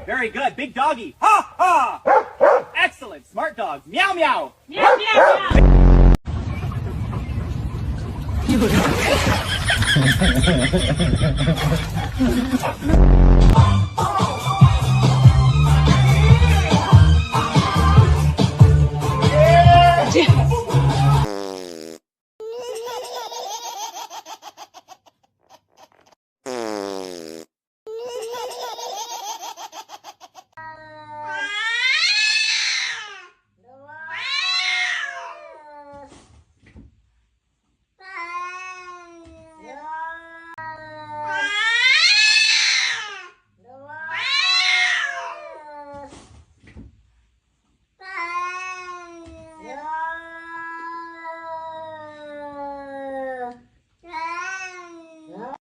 Very good. Big doggy. Ha ha. Excellent. Smart dogs. Meow meow. Meow, meow, meow.